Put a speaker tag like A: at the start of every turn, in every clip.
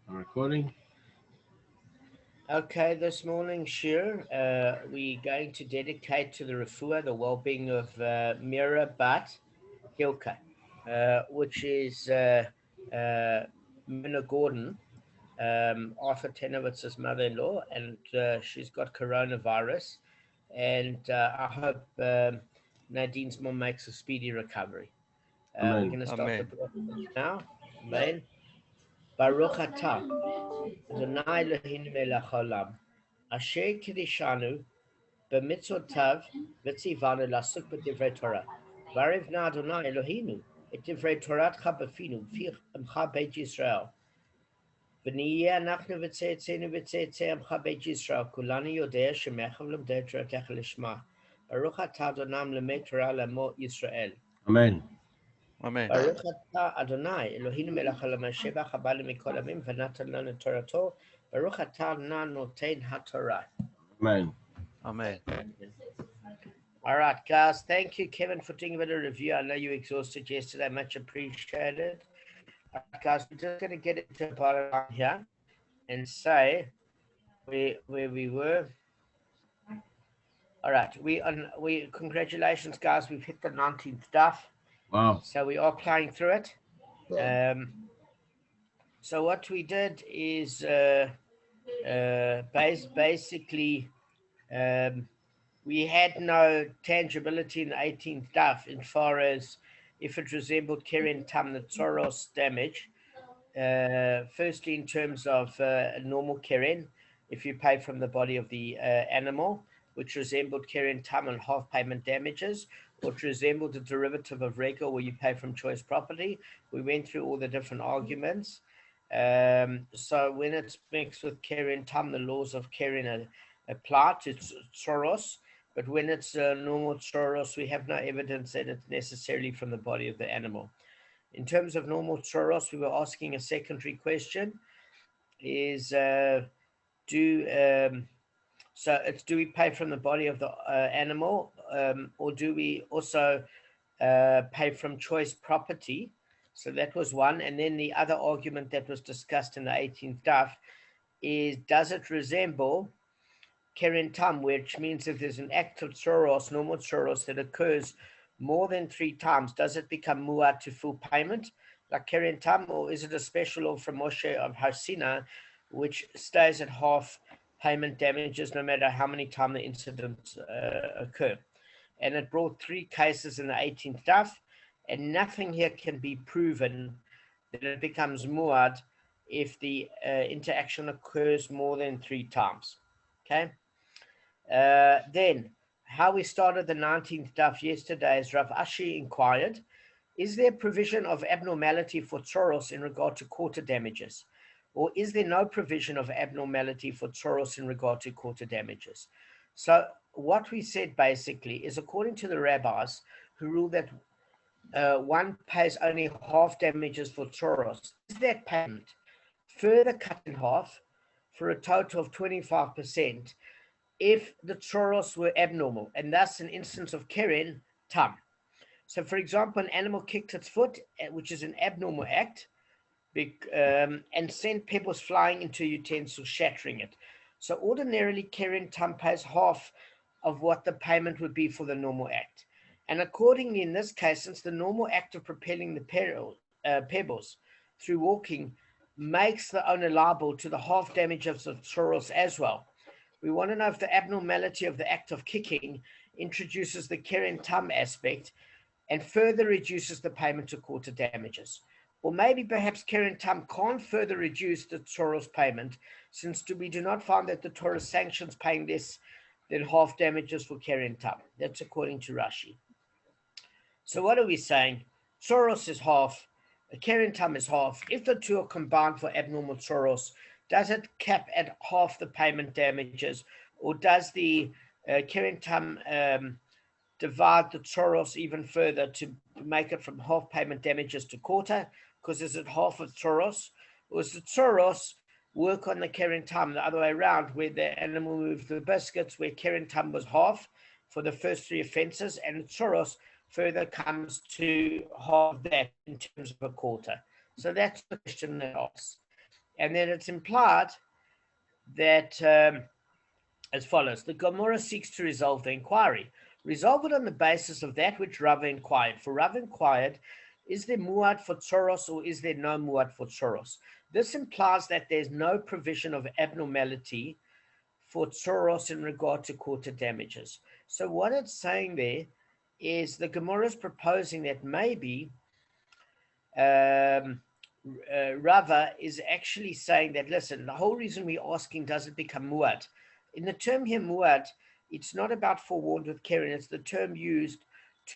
A: I'm recording.
B: Okay, this morning, Shir, we're going to dedicate to the refuah, the well-being of Mira Bat Hilka, which is Mina Gordon, Arthur Tenowitz's mother-in-law, and she's got coronavirus, and I hope Nadine's mom makes a speedy recovery. We're
A: Amen.
B: going to start the
C: Amen.
B: broadcast now. Amen. Baruch atah, Adonai Eloheinu melech haolam, asher kiddushanu b'mitzvotav v'tzivanu לעסוק בדברי תורה. וערבנה אדוני אלוהינו את דברי תורתך בפינו בפי עמך בית ישראל. ונהיה אנחנו וצאצאינו וצאצאי עמך בית ישראל, כולנו יודע שמך ולמדי תורתך לשמה. ברוך אתה אדוני מלמד תורה לעמו ישראל.
A: Amen.
C: Amen.
B: ברוך אתה אדוני אלוהינו מלך העולם אשר בך הבא מכל עמים ונתן לנו תורתו. ברוך אתה נא נותן התורה.
A: Amen.
C: Amen.
B: All right, guys. Thank you, Kevin, for doing a bit of review. I know you exhausted yesterday. Much appreciated. All right, guys. We're just going to get into the bottom line here and say where we were. All right. We congratulations, guys. We've hit the 19th daf.
A: Wow.
B: So we are playing through it. So what we did is basically we had no tangibility in the 18th daf as far as if it resembled Keren Tam the Tzoros damage. Firstly, in terms of normal Keren, if you pay from the body of the animal, which resembled Keren Tam and half payment damages, which resembled the derivative of Regal, where you pay from choice property. We went through all the different arguments. So when it's mixed with Keren Tam, the laws of Keren apply to Tzoros. But when it's normal tzoros, we have no evidence that it's necessarily from the body of the animal. In terms of normal tzoros, we were asking a secondary question: is do we pay from the body of the animal, or do we also pay from choice property? So that was one, and then the other argument that was discussed in the 18th daf is: does it resemble Keren Tam, which means if there's an act of tzoros, normal tzoros, that occurs more than 3 times, does it become muad to full payment, like Keren Tam, or is it a special law from Moshe of Har Sinai, which stays at half payment damages no matter how many times the incidents occur? And it brought 3 cases in the 18th daf, and nothing here can be proven that it becomes muad if the interaction occurs more than 3 times. Okay? Then, how we started the 19th daf yesterday is Rav Ashi inquired, is there provision of abnormality for tzoros in regard to quarter damages? Or is there no provision of abnormality for tzoros in regard to quarter damages? So what we said basically is, according to the rabbis who rule that one pays only half damages for tzoros, is that payment further cut in half for a total of 25% if the tzoros were abnormal, and thus an instance of Keren Tam. So, for example, an animal kicked its foot, which is an abnormal act, and sent pebbles flying into a utensil, shattering it. So, ordinarily, Keren Tam pays half of what the payment would be for the normal act. And accordingly, in this case, since the normal act of propelling the pebbles through walking makes the owner liable to the half damage of the tzoros as well, we want to know if the abnormality of the act of kicking introduces the Keren Tam aspect and further reduces the payment to quarter damages. Or maybe perhaps Keren Tam can't further reduce the tzoros payment, since we do not find that the Torah sanctions paying less than half damages for Keren Tam. That's according to Rashi. So what are we saying? Tzoros is half, Keren Tam is half. If the two are combined for abnormal tzoros, does it cap at half the payment damages, or does the Keren Tam divide the tzoros even further to make it from half payment damages to quarter? Because is it half of tzoros, or is the tzoros work on the Keren Tam the other way around, where the animal moved the biscuits, where Keren Tam was half for the first 3 offenses, and the tzoros further comes to half that in terms of a quarter? So that's the question that asks. And then it's implied that as follows: the Gemara seeks to resolve the inquiry. Resolve it on the basis of that which Rava inquired. For Rava inquired, is there muad for tsoros or is there no muad for tsoros? This implies that there's no provision of abnormality for tsoros in regard to quarter damages. So what it's saying there is the Gemara is proposing that maybe um, Rava is actually saying that, listen, the whole reason we're asking, does it become muad? In the term here, muad, it's not about forewarned with Keren, it's the term used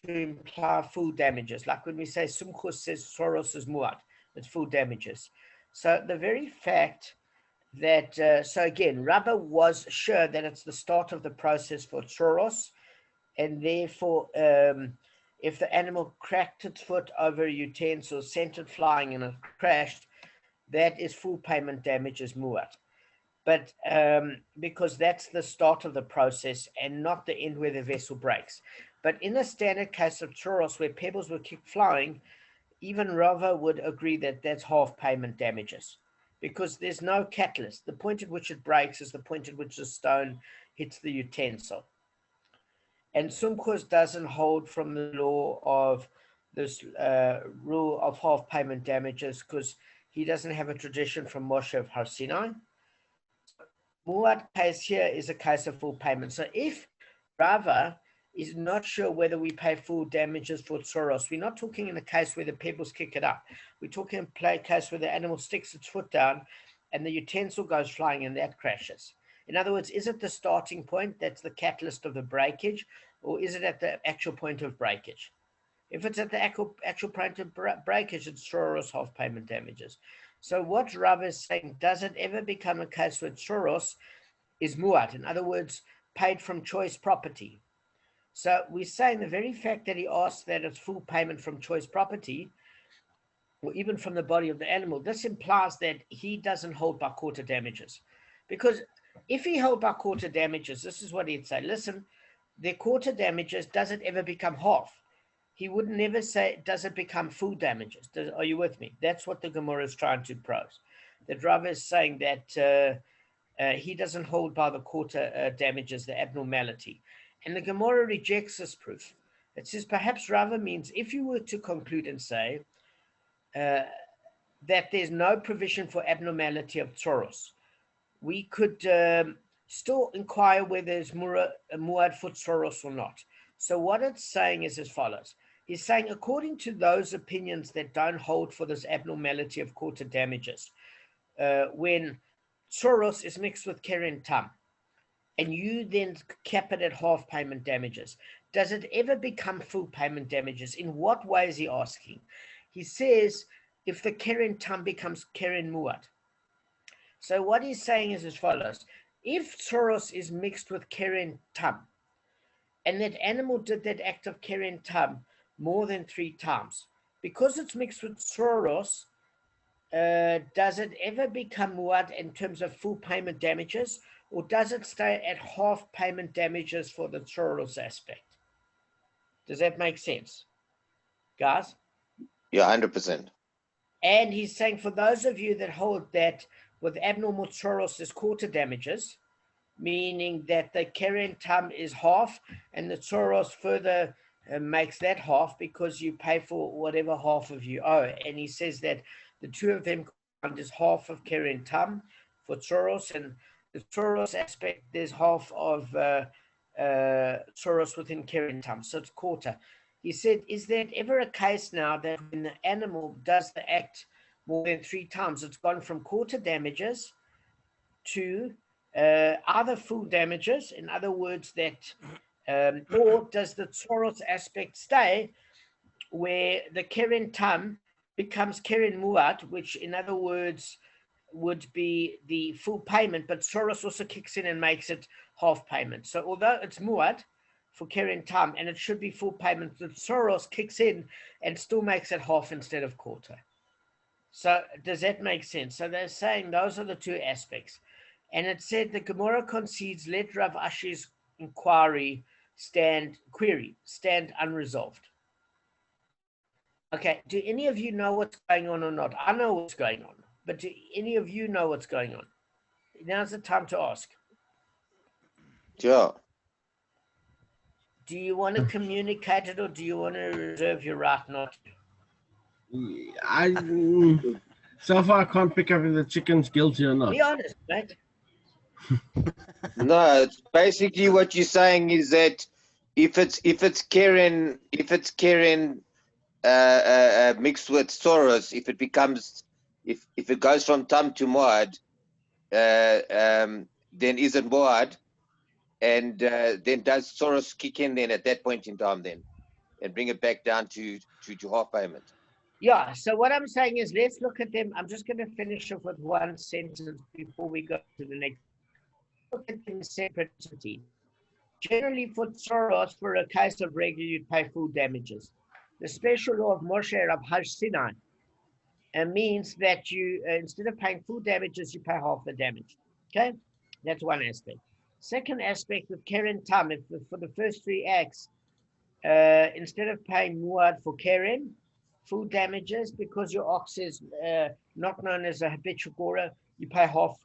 B: to imply full damages. Like when we say Sumchus says Soros is muad, it's full damages. So the very fact that, so again, Rava was sure that it's the start of the process for Soros, and therefore, if the animal cracked its foot over a utensil, sent it flying, and it crashed, that is full payment damages muad. But because that's the start of the process and not the end where the vessel breaks. But in a standard case of Choros where pebbles were kicked flying, even Rava would agree that that's half payment damages because there's no catalyst. The point at which it breaks is the point at which the stone hits the utensil. And Sumkos doesn't hold from the law of this rule of half payment damages because he doesn't have a tradition from Moshe of Har Sinai. Muad case here is a case of full payment. So if Rava is not sure whether we pay full damages for tsoros, we're not talking in a case where the pebbles kick it up. We're talking in a case where the animal sticks its foot down and the utensil goes flying and that crashes. In other words, is it the starting point that's the catalyst of the breakage, or is it at the actual point of breakage? If it's at the actual point of breakage, it's tsoros half payment damages. So what Rava is saying, does it ever become a case where tsoros is muad? In other words, paid from choice property. So we're saying the very fact that he asked that it's full payment from choice property, or even from the body of the animal, this implies that he doesn't hold by quarter damages. Because if he held by quarter damages, this is what he'd say: listen, the quarter damages, does it ever become half? He would never say, does it become full damages? Are you with me? That's what the Gemara is trying to prove. That Rava is saying that he doesn't hold by the quarter damages, the abnormality. And the Gemara rejects this proof. It says perhaps Rava means if you were to conclude and say that there's no provision for abnormality of tsoros, we could still inquire whether there's muad for tsoros or not. So what it's saying is as follows. He's saying, according to those opinions that don't hold for this abnormality of quarter damages, when tsoros is mixed with keren tam, and you then cap it at half payment damages, does it ever become full payment damages? In what way is he asking? He says, if the keren tam becomes keren muad. So what he's saying is as follows. If tsoros is mixed with keren tam, and that animal did that act of keren tam more than 3 times, because it's mixed with tsoros, does it ever become muad in terms of full payment damages, or does it stay at half payment damages for the tsoros aspect? Does that make sense, guys?
A: Yeah, 100%.
B: And he's saying for those of you that hold that with abnormal tsoros is quarter damages, meaning that the keren tam is half and the tsoros further makes that half because you pay for whatever half of you owe. And he says that the two of them is half of keren tam for tsoros, and the tsoros aspect, there's half of tsoros within keren tam, so it's quarter. He said, is there ever a case now that when the animal does the act more than 3 times, it's gone from quarter damages to either full damages, in other words, that, or does the tsoros aspect stay where the keren tam becomes keren muad, which in other words would be the full payment, but tsoros also kicks in and makes it half payment. So although it's muad for keren tam and it should be full payment, the tsoros kicks in and still makes it half instead of quarter. So does that make sense? So they're saying those are the two aspects. And it said the Gemara concedes, let Rav Ashi's query stand unresolved. Okay, do any of you know what's going on or not? I know what's going on. But do any of you know what's going on? Now's the time to ask.
A: Sure.
B: Do you want to communicate it, or do you want to reserve your right not to?
D: So far I can't pick up if the chicken's guilty or not.
B: Be honest, mate.
A: No, it's basically what you're saying is that if it's Karen mixed with Soros, if it becomes if it goes from Tam to Moad, then isn't Moad, and then does Soros kick in then at that point in time then, and bring it back down to half payment?
B: Yeah, so what I'm saying is let's look at them. I'm just going to finish off with one sentence before we go to the next. Look at them separately. Generally, for Soros, for a case of regular, you'd pay full damages. The special law of Moshe of Har Sinai means that you, instead of paying full damages, you pay half the damage. Okay, that's one aspect. Second aspect with Keren Tam, if for the first three acts, instead of paying muad for Keren, full damages, because your ox is not known as a habitual gora, you pay half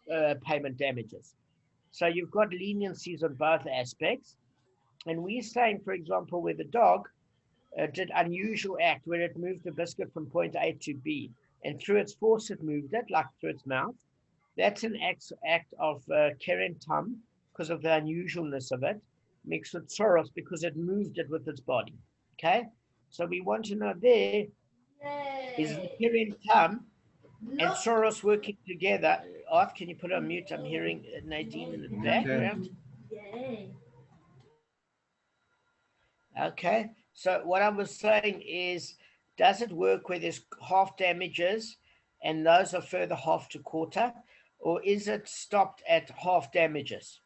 B: payment damages. So you've got leniencies on both aspects. And we're saying, for example, where the dog did unusual act, where it moved the biscuit from point A to B, and through its force it moved it, like through its mouth. That's an act of Keren Tam, because of the unusualness of it, mixed with Soros, because it moved it with its body. Okay? So we want to know there, is the Keren Tam and Soros working together? Art, can you put on mute? I'm hearing Nadine in the background. Okay, so what I was saying is, does it work where there's half damages and those are further half to quarter, or is it stopped at half damages?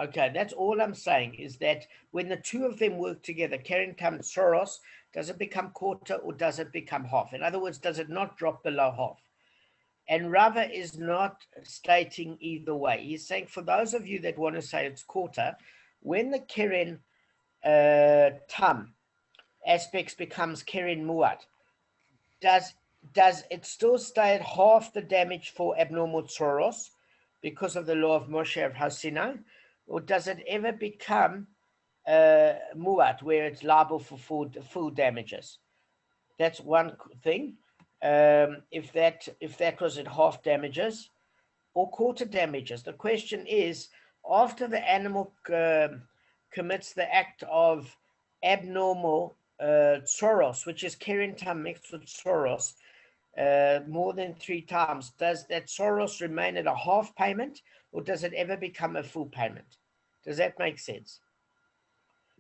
B: Okay, that's all I'm saying, is that when the two of them work together, Keren Tam Soros, does it become quarter or does it become half? In other words, does it not drop below half? And Rava is not stating either way. He's saying, for those of you that want to say it's quarter, when the Keren Tam aspects becomes Keren Muad, does it still stay at half the damage for abnormal Soros because of the law of Moshe of Hasina, or does it ever become Muad, where it's liable for full damages? That's one thing. If that was at half damages or quarter damages, the question is, after the animal commits the act of abnormal Soros, which is Keren Tam mixed with Soros, more than 3 times, does that Soros remain at a half payment, or does it ever become a full payment? Does that make sense?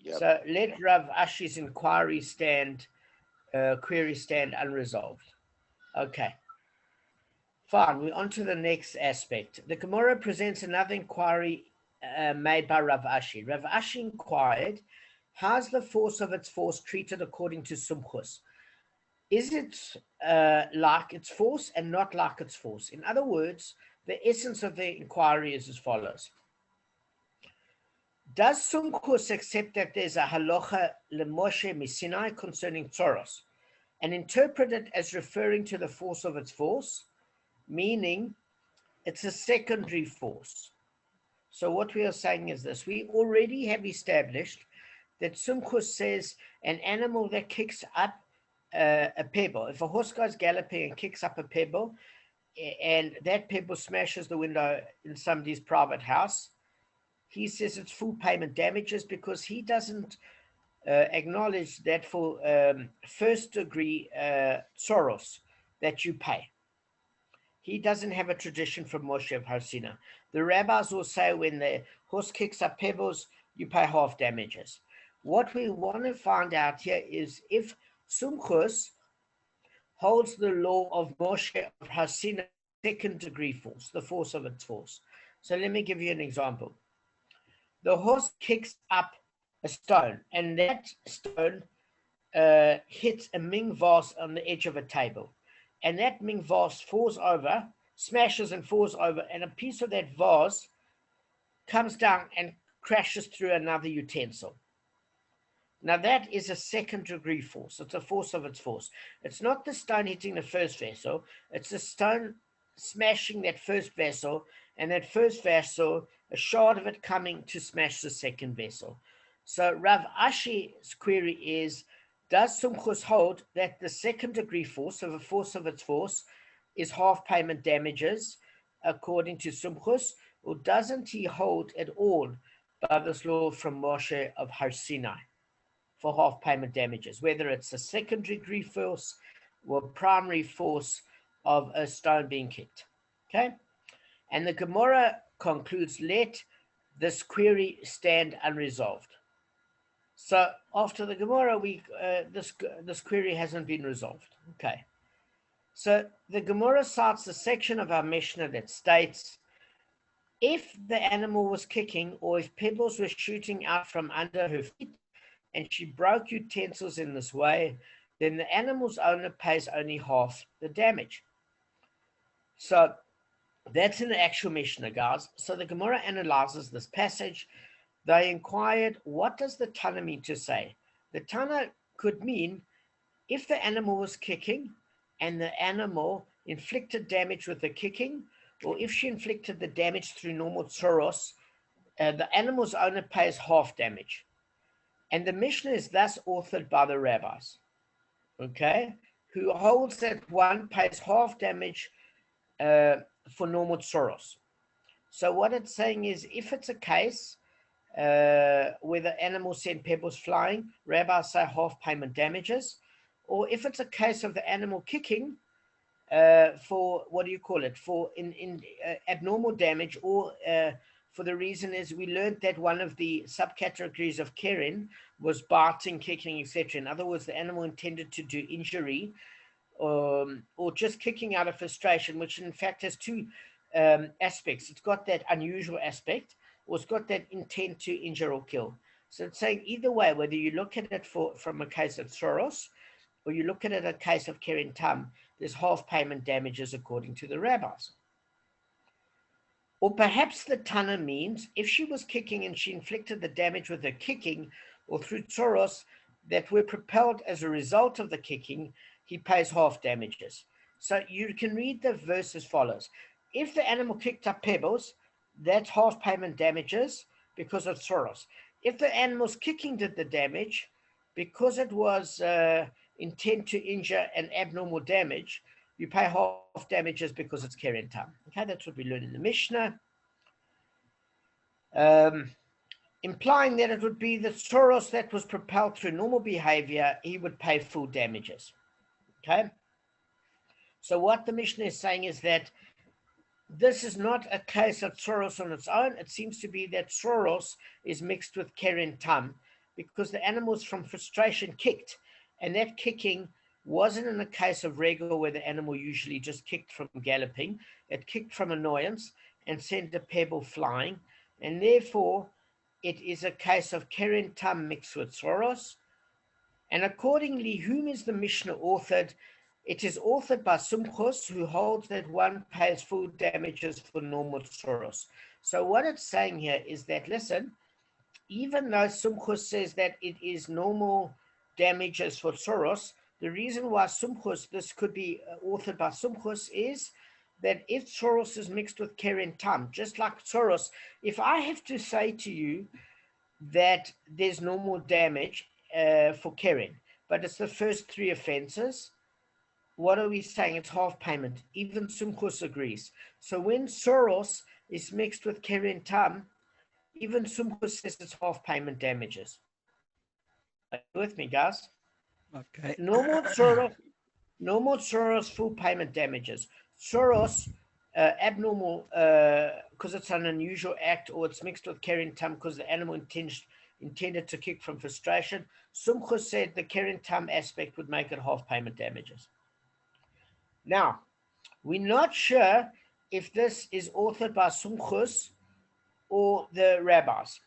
B: Yep. So let Rav Ashi's query stand unresolved. Okay. Fine, we're on to the next aspect. The Gemara presents another inquiry made by Rav Ashi. Rav Ashi inquired, how's the force of its force treated according to Sumchus? Is it like its force and not like its force? In other words, the essence of the inquiry is as follows. Does Sumchus accept that there's a halacha lemoshe misinai concerning Tzoros and interpret it as referring to the force of its force, meaning it's a secondary force? So what we are saying is this: we already have established that Sumchus says an animal that kicks up a pebble, if a horse goes galloping and kicks up a pebble and that pebble smashes the window in somebody's private house, he says it's full payment damages, because he doesn't acknowledge that for first degree Soros that you pay. He doesn't have a tradition from Moshe of Harsina. The rabbis will say when the horse kicks up pebbles, you pay half damages. What we want to find out here is if Sumchus holds the law of Moshe of Harsina second degree force, the force of its force. So let me give you an example. The horse kicks up a stone, and that stone hits a ming vase on the edge of a table. And that ming vase falls over, smashes and falls over, and a piece of that vase comes down and crashes through another utensil. Now that is a second degree force. It's a force of its force. It's not the stone hitting the first vessel. It's the stone smashing that first vessel, and that first vessel, a shard of it coming to smash the second vessel. So Rav Ashi's query is, does Sumchus hold that the second degree force of a force of its force is half payment damages according to Sumchus, or doesn't he hold at all by this law from Moshe of Har Sinai for half payment damages, whether it's a second degree force or primary force of a stone being kicked? Okay, and the Gemara concludes, let this query stand unresolved. So after the Gemara, this query hasn't been resolved. Okay, so the Gemara cites the section of our Mishnah that states, if the animal was kicking, or if pebbles were shooting out from under her feet, and she broke utensils in this way, then the animal's owner pays only half the damage. So that's in the actual Mishnah, guys. So the Gemara analyzes this passage. They inquired, what does the Tana mean to say? The Tana could mean, if the animal was kicking and the animal inflicted damage with the kicking, or if she inflicted the damage through normal tsoros, the animal's owner pays half damage. And the Mishnah is thus authored by the rabbis, okay, who holds that one pays half damage for normal tsoros. So what it's saying is, if it's a case where the animal sent pebbles flying, rabbis say half payment damages. Or if it's a case of the animal kicking for, what do you call it, for in abnormal damage, or for the reason is we learned that one of the subcategories of keren was biting, kicking, etc. In other words, the animal intended to do injury, or just kicking out of frustration, which in fact has two aspects. It's got that unusual aspect, or it's got that intent to injure or kill. So it's saying either way, whether you look at it from a case of tsoros, or you look at it a case of keren tam, there's half payment damages according to the rabbis. Or perhaps the Tana means, if she was kicking and she inflicted the damage with her kicking or through tsoros that were propelled as a result of the kicking, he pays half damages. So you can read the verse as follows. If the animal kicked up pebbles, that's half payment damages because of tsoros. If the animal's kicking did the damage, because it was intent to injure and abnormal damage, you pay half damages because it's keren tam. Okay, that's what we learn in the Mishnah. Implying that it would be the tsoros that was propelled through normal behavior, he would pay full damages. Okay, so what the Mishnah is saying is that this is not a case of tsoros on its own. It seems to be that tsoros is mixed with keren tam, because the animals from frustration kicked, and that kicking wasn't in a case of regel where the animal usually just kicked from galloping. It kicked from annoyance and sent a pebble flying, and therefore it is a case of keren tam mixed with tsoros. And accordingly, whom is the Mishnah authored? It is authored by Sumchus, who holds that one pays full damages for normal tsoros. So what it's saying here is that, listen, even though Sumchus says that it is normal damages for tsoros, the reason why this could be authored by Sumchus is that if tsoros is mixed with keren tam, just like tsoros, if I have to say to you that there's normal damage for keren, but it's the first three offenses, what are we saying? It's half payment. Even Sumchus agrees. So when tsoros is mixed with keren tam, even Sumchus says it's half payment damages. Are you with me, guys?
C: Okay.
B: Normal tsoros, full payment damages. Tsoros, abnormal, because it's an unusual act, or it's mixed with keren tam because the animal intended to kick from frustration. Sumchus said the keren tam aspect would make it half payment damages. Now, we're not sure if this is authored by Sumchus or the rabbis.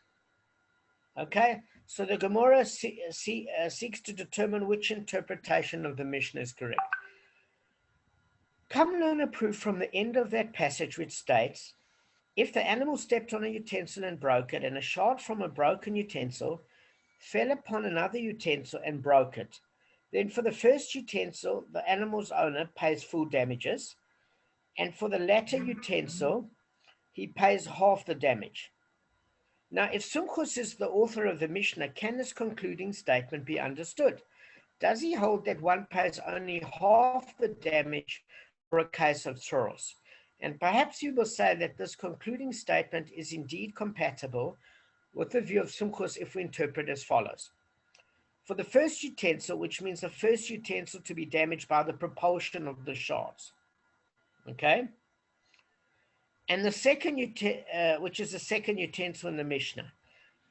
B: Okay, so the Gemara seeks to determine which interpretation of the Mishnah is correct. Come learn a proof from the end of that passage, which states, if the animal stepped on a utensil and broke it, and a shard from a broken utensil fell upon another utensil and broke it, then for the first utensil, the animal's owner pays full damages, and for the latter utensil, he pays half the damage. Now, if Sumchus is the author of the Mishnah, can this concluding statement be understood? Does he hold that one pays only half the damage for a case of tzoros? And perhaps you will say that this concluding statement is indeed compatible with the view of Sumchus if we interpret as follows. For the first utensil, which means the first utensil to be damaged by the propulsion of the shards, okay? And the second, which is the second utensil in the Mishnah.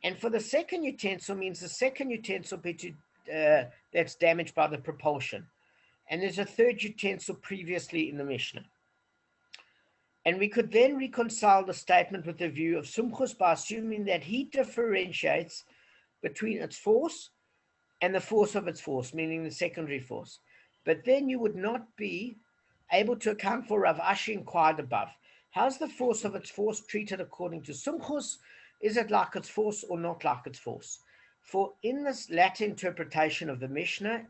B: And for the second utensil means the second utensil that's damaged by the propulsion. And there's a third utensil previously in the Mishnah. And we could then reconcile the statement with the view of Sumchus by assuming that he differentiates between its force and the force of its force, meaning the secondary force. But then you would not be able to account for Rav Ashi inquired above. How's the force of its force treated according to Sumchus? Is it like its force or not like its force? For in this latter interpretation of the Mishnah,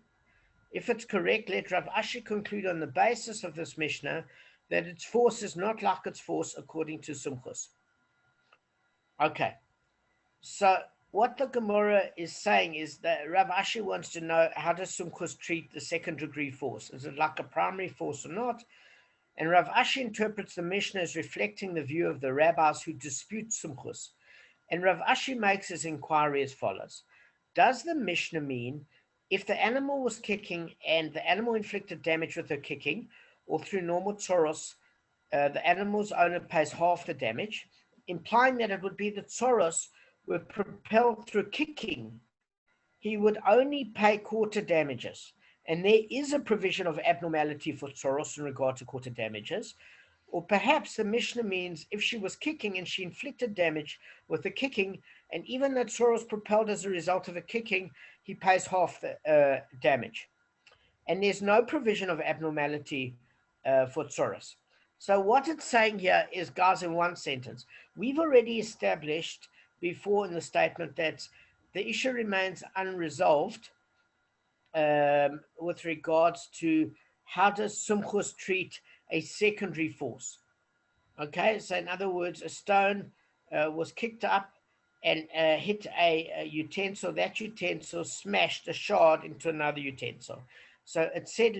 B: if it's correct, let Rav Ashi conclude on the basis of this Mishnah that its force is not like its force according to Sumchus. Okay, so what the Gemara is saying is that Rav Ashi wants to know, how does Sumchus treat the second degree force? Is it like a primary force or not? And Rav Ashi interprets the Mishnah as reflecting the view of the rabbis who dispute Sumchus. And Rav Ashi makes his inquiry as follows. Does the Mishnah mean if the animal was kicking and the animal inflicted damage with her kicking or through normal tzoros, the animal's owner pays half the damage, implying that it would be the tzoros were propelled through kicking, he would only pay quarter damages. And there is a provision of abnormality for tzoros in regard to quarter damages. Or perhaps the Mishnah means if she was kicking and she inflicted damage with the kicking, and even though tzoros propelled as a result of a kicking, he pays half the damage. And there's no provision of abnormality for tzoros. So what it's saying here is, guys, in one sentence, we've already established before in the statement that the issue remains unresolved with regards to how does Sumchus treat a secondary force. Okay, so in other words, a stone was kicked up and hit a utensil. That utensil smashed a shard into another utensil. So it said,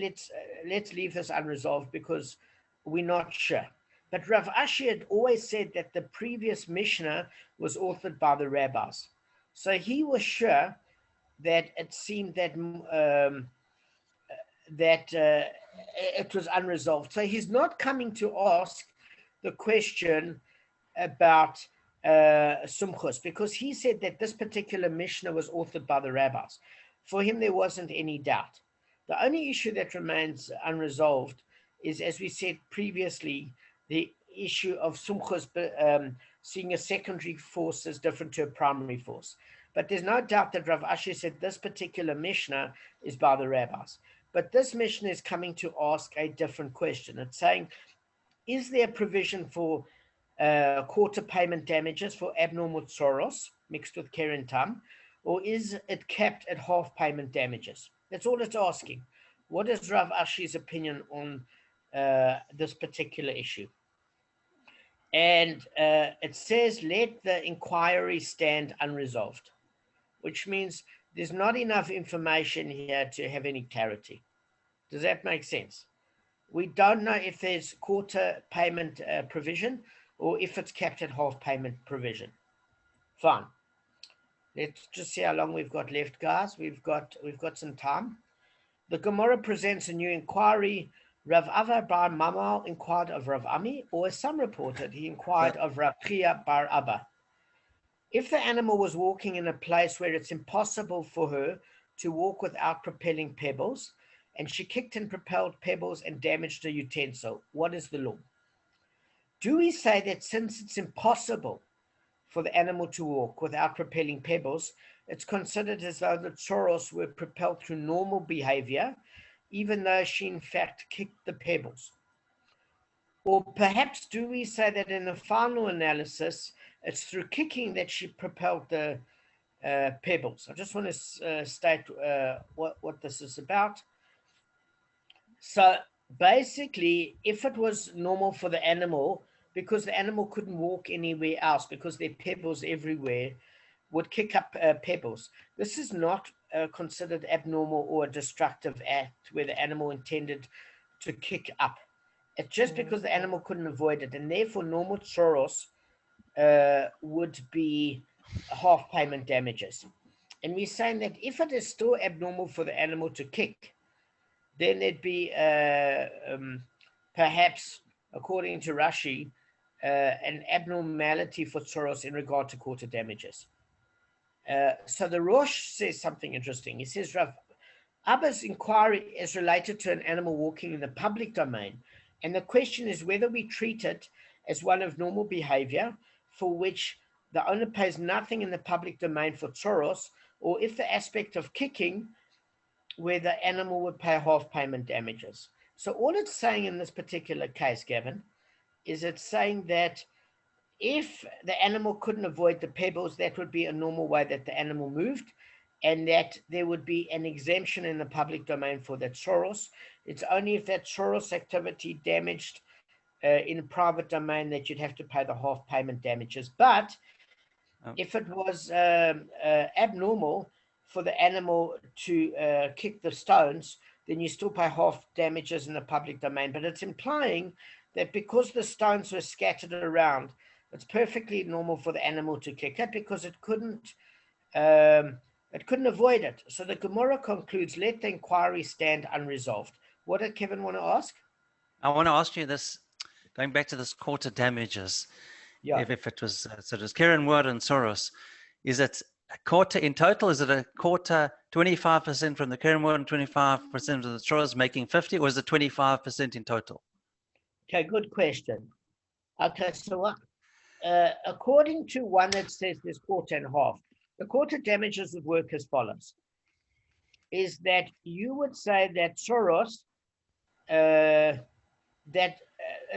B: let's leave this unresolved because we're not sure. But Rav Ashi had always said that the previous Mishnah was authored by the rabbis. So he was sure that it seemed that it was unresolved. So he's not coming to ask the question about Sumchus, because he said that this particular Mishnah was authored by the rabbis. For him, there wasn't any doubt. The only issue that remains unresolved is, as we said previously, the issue of Sumchus seeing a secondary force as different to a primary force. But there's no doubt that Rav Ashi said this particular Mishnah is by the rabbis. But this Mishnah is coming to ask a different question. It's saying, is there provision for quarter payment damages for abnormal tzoros mixed with keren tam, or is it capped at half payment damages? That's all it's asking. What is Rav Ashi's opinion on this particular issue? And it says, let the inquiry stand unresolved, which means there's not enough information here to have any clarity. Does that make sense? We don't know if there's quarter payment provision or if it's capped at half payment provision. Fine. Let's just see how long we've got left, guys. We've got some time. The Gemara presents a new inquiry. Rav Ava bar Mamal inquired of Rav Ami, or as some reported, he inquired of Rav Chia bar Abba. If the animal was walking in a place where it's impossible for her to walk without propelling pebbles, and she kicked and propelled pebbles and damaged a utensil, what is the law? Do we say that since it's impossible for the animal to walk without propelling pebbles, it's considered as though the tzoros were propelled through normal behavior, even though she in fact kicked the pebbles? Or perhaps do we say that in the final analysis, it's through kicking that she propelled the pebbles? I just want to state what this is about. So basically, if it was normal for the animal, because the animal couldn't walk anywhere else because there are pebbles everywhere, would kick up pebbles. This is not considered abnormal or a destructive act where the animal intended to kick up. It's just because the animal couldn't avoid it, and therefore normal tsoros would be half payment damages. And we're saying that if it is still abnormal for the animal to kick, then there'd be perhaps, according to Rashi, an abnormality for tsoros in regard to quarter damages. So the Rosh says something interesting. He says, Rav Abba's inquiry is related to an animal walking in the public domain, and the question is whether we treat it as one of normal behavior for which the owner pays nothing in the public domain for tsoros, or if the aspect of kicking where the animal would pay half payment damages. So all it's saying in this particular case, Gavin, is it's saying that if the animal couldn't avoid the pebbles, that would be a normal way that the animal moved, and that there would be an exemption in the public domain for that tsoros. It's only if that tsoros activity damaged in a private domain that you'd have to pay the half payment damages. But if it was abnormal for the animal to kick the stones, then you still pay half damages in the public domain. But it's implying that because the stones were scattered around, it's perfectly normal for the animal to kick it because it couldn't avoid it. So the Gemara concludes, let the inquiry stand unresolved. What did Kevin want to ask?
C: I want to ask you this, going back to this quarter damages.
B: Yeah.
C: If it was, so it was Keren Word and Soros, is it a quarter in total? Is it a quarter, 25% from the Keren Word and 25% of the Soros making 50, or is it 25% in total?
B: Okay, good question. Okay, so according to one that says there's quarter and half, the quarter damages would work as follows. Is that you would say that Soros, it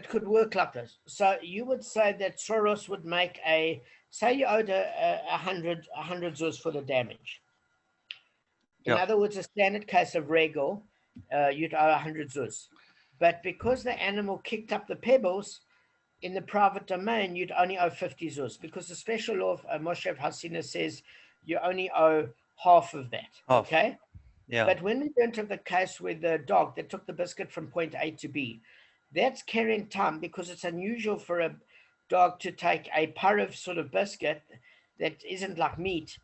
B: could work like this. So you would say that Soros would make say you owed 100 zuz for the damage. In other words, a standard case of regal, you'd owe 100 zuz. But because the animal kicked up the pebbles in the private domain, you'd only owe 50 zuz, because the special law of Moshe Hasina says you only owe half of that.
C: Half.
B: Okay?
C: Yeah.
B: But when we went to the case with the dog that took the biscuit from point A to B, that's keren tam, because it's unusual for a dog to take a parav sort of biscuit that isn't like meat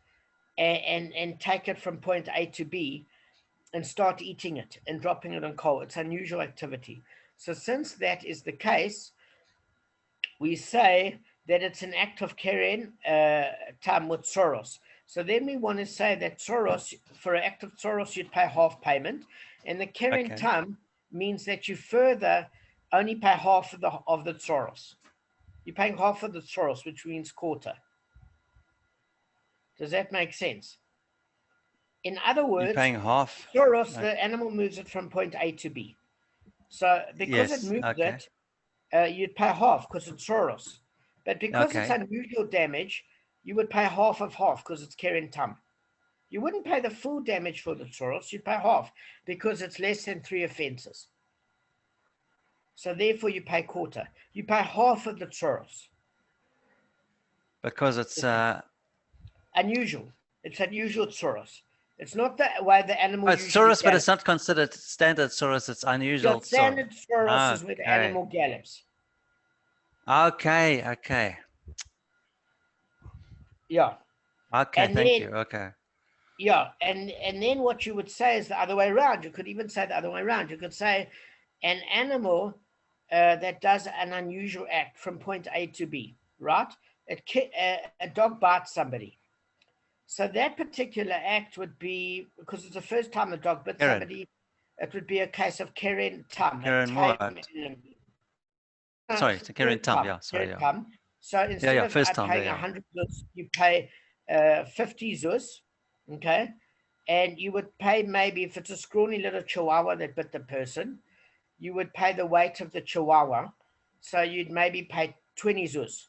B: and take it from point A to B and start eating it and dropping it on coal. It's unusual activity. So since that is the case, we say that it's an act of keren tam with tsoros. So then we want to say that tsoros, for an act of tsoros, you'd pay half payment, and the keren tam means that you further only pay half of the tsoros. You're paying half of the tsoros, which means quarter. Does that make sense? In other words,
C: you're paying half.
B: Tsoros, the animal moves it from point A to B. So because it moves it, you'd pay half because it's tsoros. But because it's unusual damage, you would pay half of half because it's keren tam. You wouldn't pay the full damage for the tsoros, you'd pay half because it's less than 3 offenses. So therefore you pay quarter. You pay half of the tsoros.
C: Because it's
B: unusual. It's unusual tsoros. It's not the way the animal.
C: It's tsoros, but it's not considered standard tsoros. It's unusual.
B: The standard tsoros is where the animal gallops.
C: Okay.
B: Yeah.
C: Okay,
B: and
C: thank
B: then,
C: you. Okay.
B: Yeah, and then what you would say is the other way around. You could even say the other way around. You could say an animal that does an unusual act from point A to B, right? A dog bites somebody. So that particular act would be, because it's the first time a dog bit somebody, it would be a case of keren tam.
C: Sorry, it's a keren tam, yeah. Sorry, yeah.
B: So instead of
C: first time,
B: paying 100 zuz, you pay 50 zuz, okay? And you would pay maybe, if it's a scrawny little chihuahua that bit the person, you would pay the weight of the chihuahua. So you'd maybe pay 20 zuz.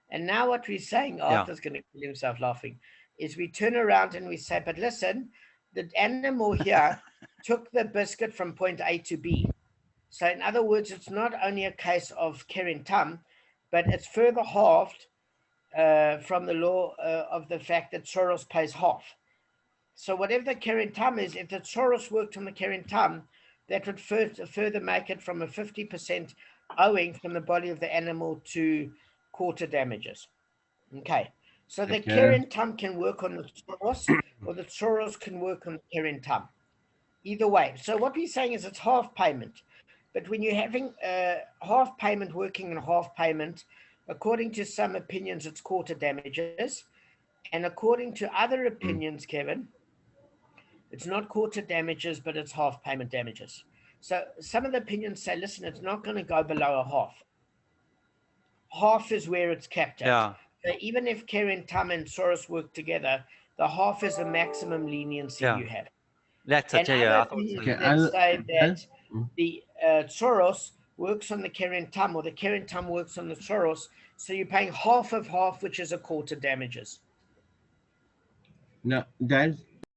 B: And now what we're saying, Arthur's going to kill himself laughing, is we turn around and we say, but listen, the animal here took the biscuit from point A to B. So in other words, it's not only a case of Keren Tam, but it's further halved from the law of the fact that Soros pays half. So whatever the Keren Tam is, if the Soros worked on the Keren Tam, that would further make it from a 50% owing from the body of the animal to quarter damages. Okay, so the Keren Tam can work on the Soros, or the Soros can work on the Keren Tam. Either way. So what we're saying is it's half payment. But when you're having half payment working on half payment, according to some opinions, it's quarter damages. And according to other opinions, Kevin, it's not quarter damages, but it's half payment damages. So some of the opinions say, listen, it's not going to go below a half. Half is where it's capped at.
C: Yeah.
B: So even if Keren Tam and Soros work together, the half is the maximum leniency you have.
C: That's
B: And
C: it. Yeah, I
B: other
C: thought so.
B: opinions that say that the Soros works on the Keren Tam, or the Keren Tam works on the Soros, so you're paying half of half, which is a quarter damages.
D: No, Dad,